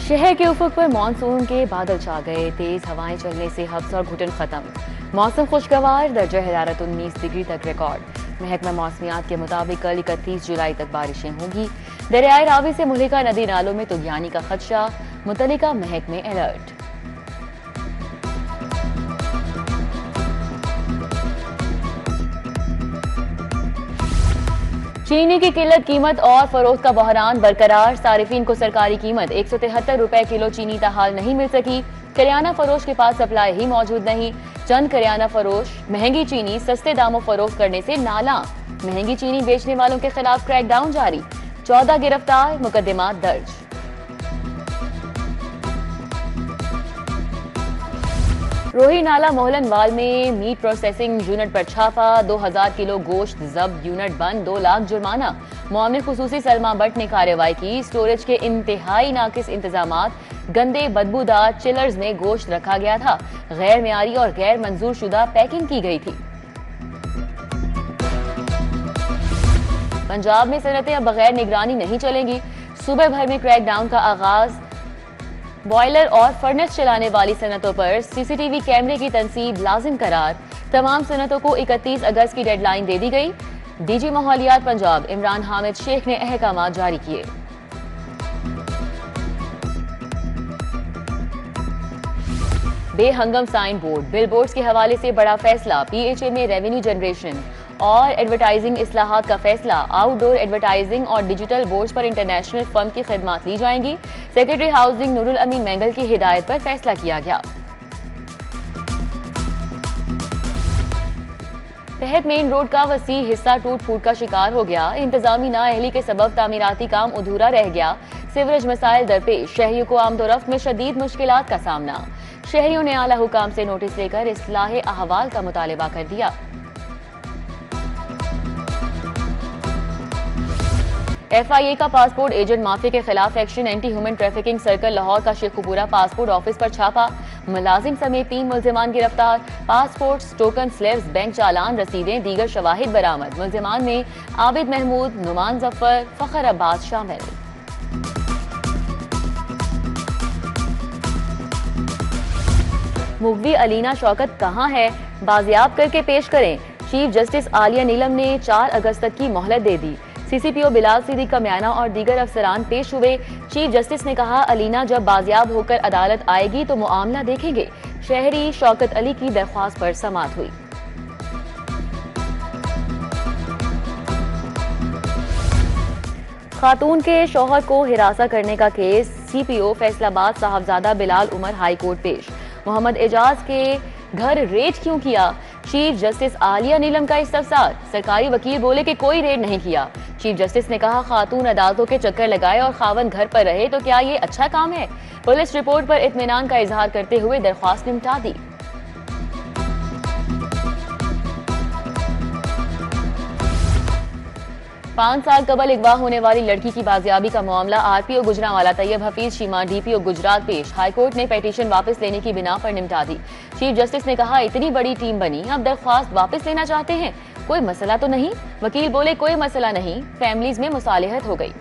शहर के उफक पर मानसून के बादल छा गए। तेज हवाएं चलने से हब्स और घुटन खत्म। मौसम खुशगवार, दर्जा हरारत 19 डिग्री तक रिकॉर्ड। महकमा मौसमियात के मुताबिक कल 31 जुलाई तक बारिशें होंगी। दरियाए रावी से मुल्लिका नदी नालों में तुगयानी का खदशा, मुतल्लिका महकमे अलर्ट। चीनी की किल्लत, कीमत और फरोख्त का बहरान बरकरार। सारिफीन को सरकारी कीमत 173 रुपए किलो चीनी ताहाल नहीं मिल सकी। करियाना फरोश के पास सप्लाई ही मौजूद नहीं। चंद करियाना फरोश महंगी चीनी सस्ते दामों फरोख्त करने से नाला। महंगी चीनी बेचने वालों के खिलाफ क्रैकडाउन जारी। 14 गिरफ्तार, मुकदमात दर्ज। रोही नाला मोहलनवाल में मीट प्रोसेसिंग यूनिट पर छापा। 2000 किलो गोश्त जब्त, यूनिट बंद, 2 लाख जुर्माना। मुआवने खुसूसी सलमा भट्ट ने कार्रवाई की। स्टोरेज के इंतहाई नाकिस इंतजामात, गंदे बदबूदार चिलर्स में गोश्त रखा गया था। गैर मियारी और गैर मंजूर शुदा पैकिंग की गई थी। पंजाब में सनतें अब बगैर निगरानी नहीं चलेंगी। सूबे भर में क्रैकडाउन का आगाज। बॉयलर और फर्नेस चलाने वाली सनतों पर सीसीटीवी कैमरे की तनसीब लाजिम करार। तमाम सनतों को 31 अगस्त की डेडलाइन दे दी गई। डीजी माहौलियात पंजाब इमरान हामिद शेख ने अहकाम जारी किए। बेहंगम साइन बोर्ड, बिल बोर्ड्स के हवाले से बड़ा फैसला। पीएचए में रेवेन्यू जनरेशन और एडवर्टाइजिंग इस्लाहात का फैसला। आउटडोर एडवर्टाइजिंग और डिजिटल बोर्ड्स पर इंटरनेशनल फर्म की खिदमात ली जाएंगी। सेक्रेटरी हाउसिंग नूरुल अमीन मेंगल की हिदायत पर फैसला किया गया। तहत मेन रोड का वसी हिस्सा टूट फूट का शिकार हो गया। इंतजामी नाअहली के सबब तामीराती काम अधूरा रह गया। सीवरेज मसाइल दरपेश, शहरियों को आमदोरफ्त में शदीद मुश्किलात का सामना। शहरियों ने आला हुकाम से नोटिस लेकर इस्लाह अहवाल का मुतालिबा कर दिया। एफआईए का पासपोर्ट एजेंट माफिया के खिलाफ action. Anti human trafficking circle Lahore का शेखुपुरा पासपोर्ट ऑफिस पर छापा। मुलाजिम समेत 3 मुल्जिमान गिरफ्तार। पासपोर्ट, टोकन स्लिप्स, बैंक चालान, रसीदें, दीगर शवाहिद बरामद। मुल्जिमान में आबिद महमूद, नुमान जफर, फखर अब्बास शामिल। मुगवी अलीना शौकत कहां है? बाजियाब करके पेश करें। चीफ जस्टिस आलिया नीलम ने 4 अगस्त तक की मोहलत दे दी। सीसीपीओ बिलाल सिद्दीक का म्याना और दीगर अफसरान पेश हुए। चीफ जस्टिस ने कहा, अलीना जब बाजियाब होकर अदालत आएगी तो मुआमला देखेंगे। शहरी शौकत अली की दरख्वास्त पर समाअत हुई। खातून के शौहर को हिरासा करने का case. CPO Faisalabad Sahibzada Bilal Umar high court पेश। मोहम्मद एजाज के घर रेड क्यों किया? चीफ जस्टिस आलिया नीलम का इस्तफसार। सरकारी वकील बोले कि कोई रेड नहीं किया। चीफ जस्टिस ने कहा, खातून अदालतों के चक्कर लगाए और खावन घर पर रहे तो क्या ये अच्छा काम है? पुलिस रिपोर्ट पर इत्मीनान का इजहार करते हुए दरख्वास्त निपटा दी। पांच साल कबल अगवा होने वाली लड़की की बाजियाबी का मामला। आरपीओ गुजरांवाला तैयब हफीज शीमा डीपीओ गुजरात पेश। हाईकोर्ट ने पिटीशन वापस लेने की बिना पर निपटा दी। चीफ जस्टिस ने कहा, इतनी बड़ी टीम बनी, अब दरख्वास्त वापस लेना चाहते हैं, कोई मसला तो नहीं? वकील बोले, कोई मसला नहीं, फैमिलीज में मुसालिहत हो गई।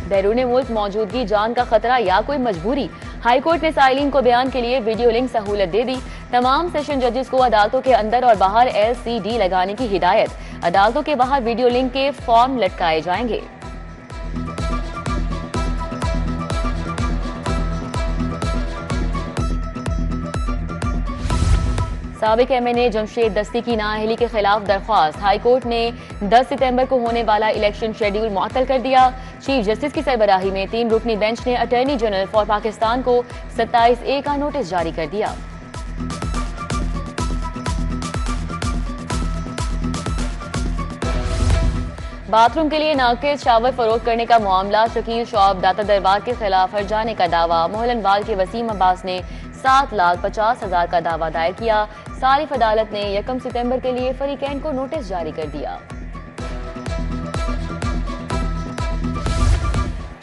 बैरून मुल्क मौजूदगी जान का खतरा या कोई मजबूरी? हाईकोर्ट ने साइलिन को बयान के लिए वीडियो लिंक सहूलत दे दी। तमाम सेशन जजेस को अदालतों के अंदर और बाहर LCD लगाने की हिदायत। अदालतों के बाहर वीडियो लिंक के फॉर्म लटकाए जाएंगे। साबिक MNA जमशेद दस्ती की नाअहली के खिलाफ दरख्वास्त। हाईकोर्ट ने 10 सितंबर को होने वाला इलेक्शन शेड्यूल मुअत्तल कर दिया। चीफ जस्टिस की सरबराही में 3 रुकनी बेंच ने अटॉर्नी जनरल फॉर पाकिस्तान को 27A का नोटिस जारी कर दिया। बाथरूम के लिए नाकिस शावर फरोख्त करने का मामला। शकील शॉप दाता दरबार के खिलाफ हर्जाने का दावा। मोहलनवाल के वसीम अब्बास ने 7,50,000 का दावा दायर किया। सारिफ अदालत ने 1 सितंबर के लिए फरीकैन को नोटिस जारी कर दिया।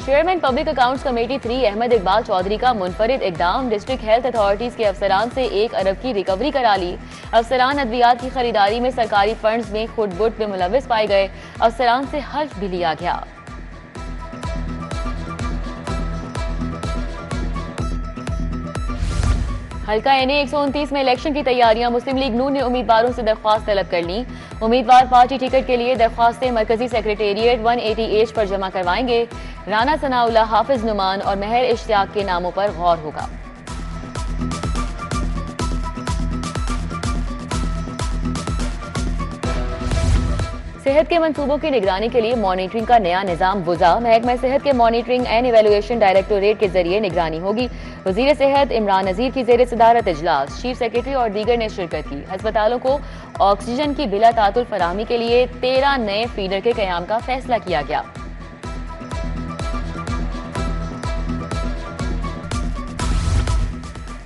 Chairman public accounts committee 3 Ahmad Iqbal Chaudhry का मुनफरिद इकदाम। डिस्ट्रिक्ट हेल्थ अथॉरिटीज के अफसरान से 1 अरब की रिकवरी करा ली। अफसरान अद्वियात की खरीदारी में सरकारी फंड्स में खुटबुट में मुलविस पाए गए। अफसरान से हल्फ भी लिया गया। हल्का एनए 129 में इलेक्शन की तैयारियां। मुस्लिम लीग नून ने उम्मीदवारों से दरख्वास्त तलब कर ली। उम्मीदवार पार्टी टिकट के लिए दरख्वास्तें मरकजी सेक्रेटेरिएट 180H पर जमा करवाएंगे। राना सनाउल्लाह, हाफिज नुमान और महर इश्तियाक के नामों पर गौर होगा। सेहत के मंसूबों की निगरानी के लिए मॉनिटरिंग का नया निजाम वुज़ा। महकमा सेहत के मॉनिटरिंग एंड इवैल्यूएशन डायरेक्टोरेट के जरिए निगरानी होगी। वजीर सेहत इमरान नजीर की जेर सदारत इजलास, चीफ सेक्रेटरी और दीगर ने शिरकत की। अस्पतालों को ऑक्सीजन की बिला तातुल फराहमी के लिए 13 नए फीडर के कयाम का फैसला किया गया।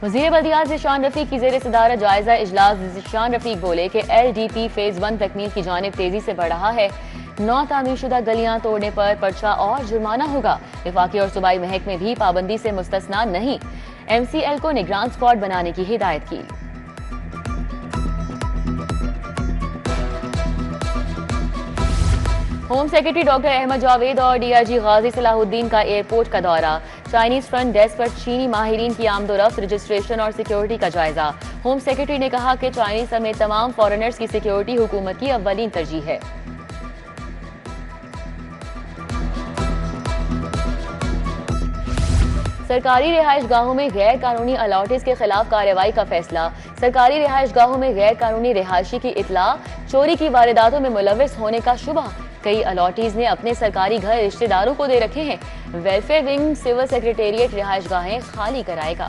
वज़ीर बल्दियात ज़िशान रफीक की जेर सदारत जायजा इजलास। ज़िशान रफीक बोले कि LDP फेज 1 तकमील की जानिब तेजी से बढ़ रहा है। 9 तामीरशुदा गलियां तोड़ने पर पर्चा और जुर्माना होगा। विफाकी और सूबाई महकमे भी पाबंदी से मुस्तस्ना नहीं। MCL को निगरान स्क्वाड बनाने की हिदायत की। Home secretary doctor Ahmad Javed और DIG गाजी सलाहुद्दीन का एयरपोर्ट का दौरा। चाइनीज फ्रंट डेस्क पर चीनी माहिरीन की आमदोरफ्त, रजिस्ट्रेशन और सिक्योरिटी का जायजा। होम सेक्रेटरी ने कहा कि चाइनीज समेत तमाम फॉरेनर्स की सिक्योरिटी हुकूमत की अव्वलीन तरजीह है। सरकारी रिहाइश गाहों में गैर कानूनी अलॉटेज के खिलाफ कार्रवाई का फैसला। सरकारी रिहाइश गाहों में गैर कानूनी रिहायशी की इतला, चोरी की वारदातों में मुलविस होने का शुबा। कई अलॉटीज ने अपने सरकारी घर रिश्तेदारों को दे रखे हैं। वेलफेयर विंग सिविल सेक्रेटेरिएट रिहाइश गाहें खाली कराएगा।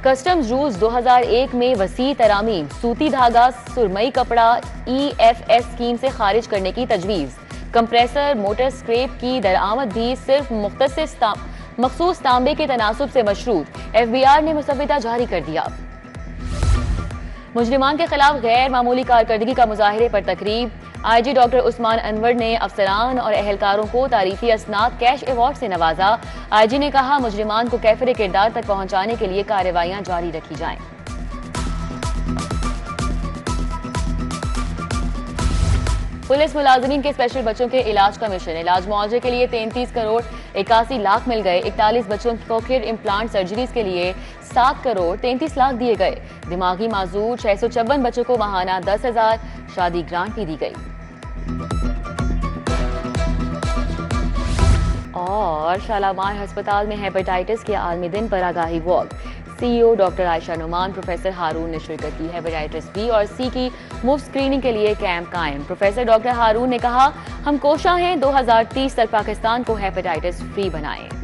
कस्टम्स रूल्स 2001 में वसी तरामीम। सूती धागा, सुरमई कपड़ा EFS स्कीम से खारिज करने की तजवीज। कंप्रेसर मोटर स्क्रैप की दरआमद भी सिर्फ मखसूस तांबे के तनासुब से मशरूत। FBR ने मुसव्विदा जारी कर दिया। मुजरिमान के खिलाफ गैर मामूली कारकर्दगी का मुजाहिरे पर तकरीब। IG डॉक्टर उस्मान अनवर ने अफसरान और एहलकारों को तारीफी असनाद कैश अवार्ड से नवाजा। IG ने कहा मुजरिमान को कैफरे किरदार तक पहुंचाने के लिए कार्रवाइयां जारी रखी जाएं। पुलिस मुलाजिमीन के स्पेशल बच्चों के इलाज का मिशन। इलाज मुआवजे के लिए 33 करोड़ 81 लाख मिल गए। 41 बच्चों की कोक्लियर इम्प्लांट सर्जरीज के लिए 7 करोड़ 33 लाख दिए गए। दिमागी माजूर 654 बच्चों को माहाना 10,000 शादी ग्रांट भी दी गई। और शालामार अस्पताल में हेपेटाइटिस के आलमी दिन पर आगाही walk. CEO doctor Ayesha Noman, professor Haroon ने शिरकत की। हेपेटाइटिस B और C की मुफ्त स्क्रीनिंग के लिए कैंप कायम। प्रोफेसर डॉक्टर हारून ने कहा, हम कोशा हैं 2030 तक पाकिस्तान को हेपेटाइटिस फ्री बनाएं।